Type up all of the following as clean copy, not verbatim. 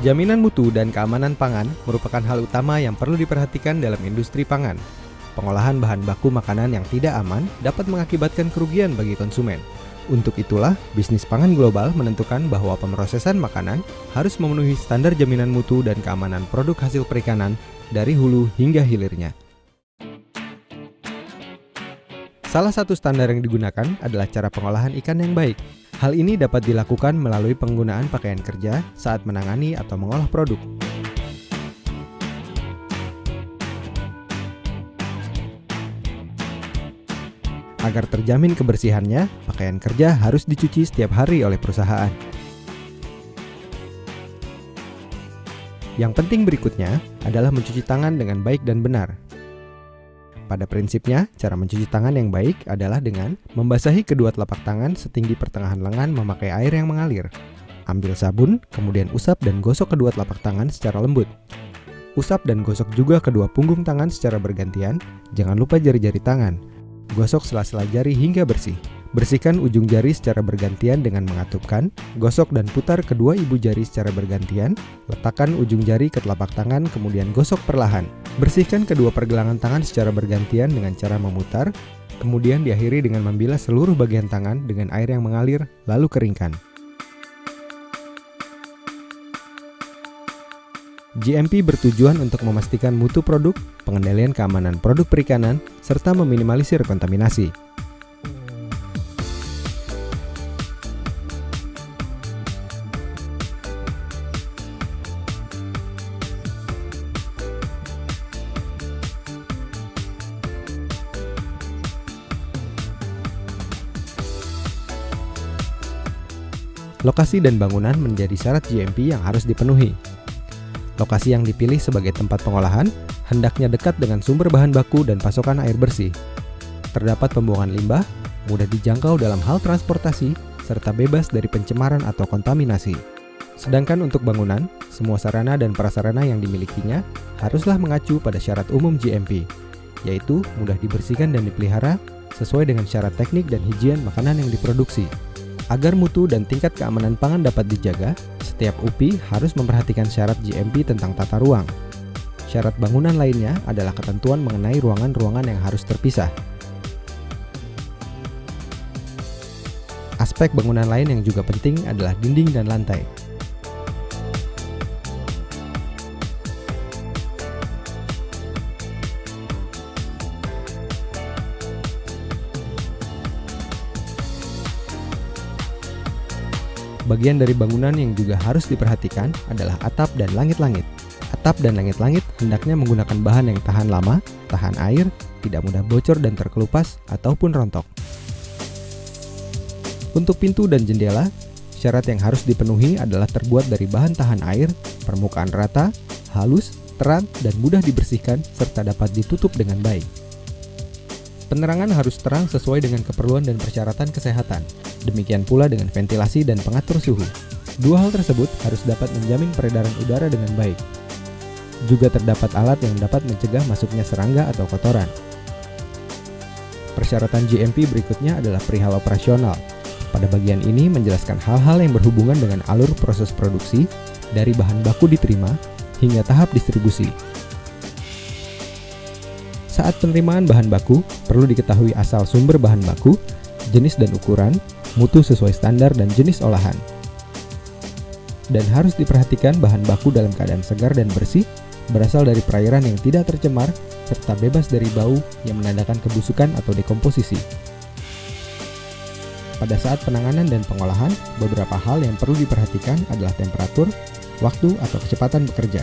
Jaminan mutu dan keamanan pangan merupakan hal utama yang perlu diperhatikan dalam industri pangan. Pengolahan bahan baku makanan yang tidak aman dapat mengakibatkan kerugian bagi konsumen. Untuk itulah, bisnis pangan global menentukan bahwa pemrosesan makanan harus memenuhi standar jaminan mutu dan keamanan produk hasil perikanan dari hulu hingga hilirnya. Salah satu standar yang digunakan adalah cara pengolahan ikan yang baik. Hal ini dapat dilakukan melalui penggunaan pakaian kerja saat menangani atau mengolah produk. Agar terjamin kebersihannya, pakaian kerja harus dicuci setiap hari oleh perusahaan. Yang penting berikutnya adalah mencuci tangan dengan baik dan benar. Pada prinsipnya, cara mencuci tangan yang baik adalah dengan membasahi kedua telapak tangan setinggi pertengahan lengan memakai air yang mengalir. Ambil sabun, kemudian usap dan gosok kedua telapak tangan secara lembut. Usap dan gosok juga kedua punggung tangan secara bergantian, jangan lupa jari-jari tangan. Gosok sela-sela jari hingga bersih. Bersihkan ujung jari secara bergantian dengan mengatupkan, gosok dan putar kedua ibu jari secara bergantian, letakkan ujung jari ke telapak tangan kemudian gosok perlahan. Bersihkan kedua pergelangan tangan secara bergantian dengan cara memutar, kemudian diakhiri dengan membilas seluruh bagian tangan dengan air yang mengalir, lalu keringkan. GMP bertujuan untuk memastikan mutu produk, pengendalian keamanan produk perikanan, serta meminimalisir kontaminasi. Lokasi dan bangunan menjadi syarat GMP yang harus dipenuhi. Lokasi yang dipilih sebagai tempat pengolahan hendaknya dekat dengan sumber bahan baku dan pasokan air bersih. Terdapat pembuangan limbah, mudah dijangkau dalam hal transportasi, serta bebas dari pencemaran atau kontaminasi. Sedangkan untuk bangunan, semua sarana dan prasarana yang dimilikinya haruslah mengacu pada syarat umum GMP, yaitu mudah dibersihkan dan dipelihara sesuai dengan syarat teknik dan higien makanan yang diproduksi. Agar mutu dan tingkat keamanan pangan dapat dijaga, setiap UPI harus memperhatikan syarat GMP tentang tata ruang. Syarat bangunan lainnya adalah ketentuan mengenai ruangan-ruangan yang harus terpisah. Aspek bangunan lain yang juga penting adalah dinding dan lantai. Bagian dari bangunan yang juga harus diperhatikan adalah atap dan langit-langit. Atap dan langit-langit hendaknya menggunakan bahan yang tahan lama, tahan air, tidak mudah bocor dan terkelupas, ataupun rontok. Untuk pintu dan jendela, syarat yang harus dipenuhi adalah terbuat dari bahan tahan air, permukaan rata, halus, terang, dan mudah dibersihkan, serta dapat ditutup dengan baik. Penerangan harus terang sesuai dengan keperluan dan persyaratan kesehatan. Demikian pula dengan ventilasi dan pengatur suhu. Dua hal tersebut harus dapat menjamin peredaran udara dengan baik. Juga terdapat alat yang dapat mencegah masuknya serangga atau kotoran. Persyaratan GMP berikutnya adalah perihal operasional. Pada bagian ini menjelaskan hal-hal yang berhubungan dengan alur proses produksi, dari bahan baku diterima hingga tahap distribusi. Saat penerimaan bahan baku, perlu diketahui asal sumber bahan baku, jenis dan ukuran, mutu sesuai standar dan jenis olahan. Dan harus diperhatikan bahan baku dalam keadaan segar dan bersih, berasal dari perairan yang tidak tercemar, serta bebas dari bau yang menandakan kebusukan atau dekomposisi. Pada saat penanganan dan pengolahan, beberapa hal yang perlu diperhatikan adalah temperatur, waktu atau kecepatan bekerja.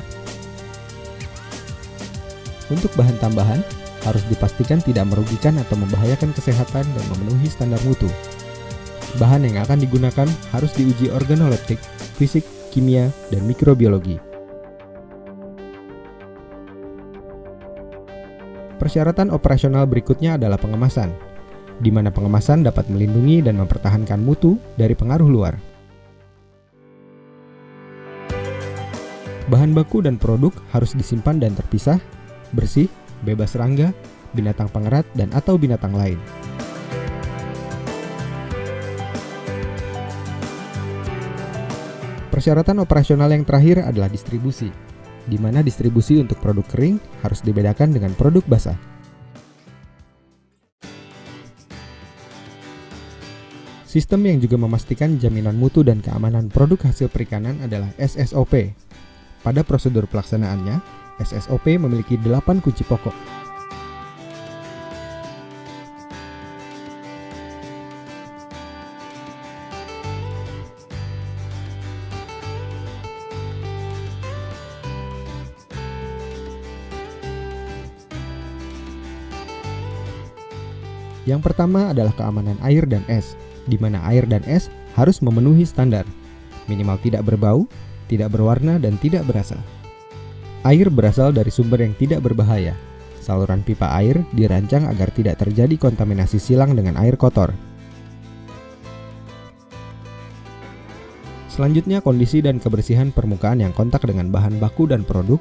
Untuk bahan tambahan, harus dipastikan tidak merugikan atau membahayakan kesehatan dan memenuhi standar mutu. Bahan yang akan digunakan harus diuji organoleptik, fisik, kimia, dan mikrobiologi. Persyaratan operasional berikutnya adalah pengemasan, di mana pengemasan dapat melindungi dan mempertahankan mutu dari pengaruh luar. Bahan baku dan produk harus disimpan dan terpisah, bersih, bebas serangga, binatang pengerat, dan atau binatang lain. Persyaratan operasional yang terakhir adalah distribusi, di mana distribusi untuk produk kering harus dibedakan dengan produk basah. Sistem yang juga memastikan jaminan mutu dan keamanan produk hasil perikanan adalah SSOP. Pada prosedur pelaksanaannya, SSOP memiliki 8 kunci pokok. Yang pertama adalah keamanan air dan es, di mana air dan es harus memenuhi standar, minimal tidak berbau, tidak berwarna, dan tidak berasa. Air berasal dari sumber yang tidak berbahaya. Saluran pipa air dirancang agar tidak terjadi kontaminasi silang dengan air kotor. Selanjutnya, kondisi dan kebersihan permukaan yang kontak dengan bahan baku dan produk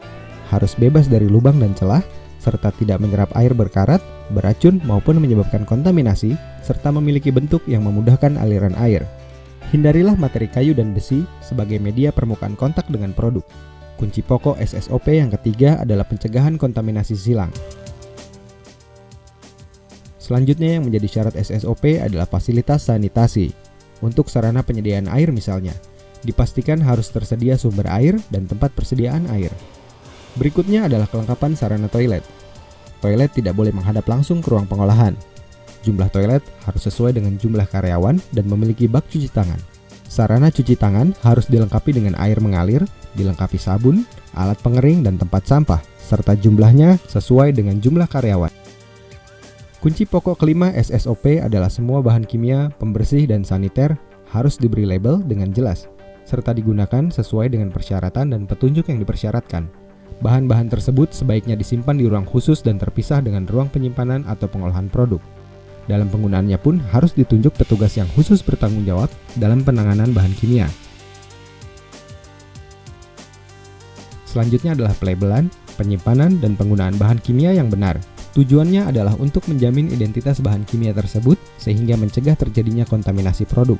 harus bebas dari lubang dan celah, serta tidak menyerap air berkarat, beracun, maupun menyebabkan kontaminasi, serta memiliki bentuk yang memudahkan aliran air. Hindarilah materi kayu dan besi sebagai media permukaan kontak dengan produk. Kunci pokok SSOP yang ketiga adalah pencegahan kontaminasi silang. Selanjutnya yang menjadi syarat SSOP adalah fasilitas sanitasi. Untuk sarana penyediaan air misalnya, dipastikan harus tersedia sumber air dan tempat persediaan air. Berikutnya adalah kelengkapan sarana toilet. Toilet tidak boleh menghadap langsung ke ruang pengolahan. Jumlah toilet harus sesuai dengan jumlah karyawan dan memiliki bak cuci tangan. Sarana cuci tangan harus dilengkapi dengan air mengalir, dilengkapi sabun, alat pengering, dan tempat sampah, serta jumlahnya sesuai dengan jumlah karyawan. Kunci pokok kelima SSOP adalah semua bahan kimia, pembersih, dan saniter harus diberi label dengan jelas, serta digunakan sesuai dengan persyaratan dan petunjuk yang dipersyaratkan. Bahan-bahan tersebut sebaiknya disimpan di ruang khusus dan terpisah dengan ruang penyimpanan atau pengolahan produk. Dalam penggunaannya pun harus ditunjuk petugas yang khusus bertanggung jawab dalam penanganan bahan kimia. Selanjutnya adalah pelabelan, penyimpanan, dan penggunaan bahan kimia yang benar. Tujuannya adalah untuk menjamin identitas bahan kimia tersebut sehingga mencegah terjadinya kontaminasi produk.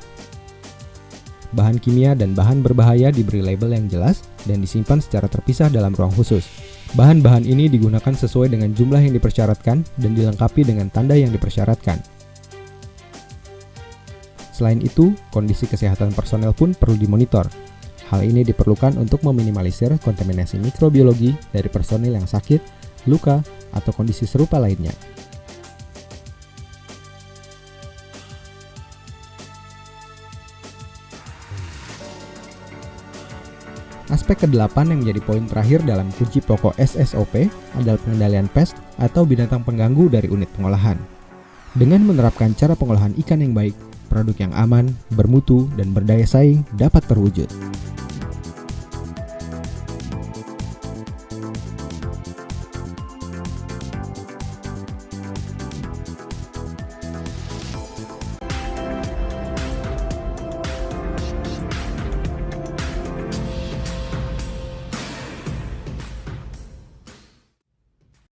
Bahan kimia dan bahan berbahaya diberi label yang jelas dan disimpan secara terpisah dalam ruang khusus. Bahan-bahan ini digunakan sesuai dengan jumlah yang dipersyaratkan dan dilengkapi dengan tanda yang dipersyaratkan. Selain itu, kondisi kesehatan personel pun perlu dimonitor. Hal ini diperlukan untuk meminimalisir kontaminasi mikrobiologi dari personil yang sakit, luka, atau kondisi serupa lainnya. Aspek ke-8 yang menjadi poin terakhir dalam kunci pokok SSOP adalah pengendalian pest atau binatang pengganggu dari unit pengolahan. Dengan menerapkan cara pengolahan ikan yang baik, produk yang aman, bermutu, dan berdaya saing dapat terwujud.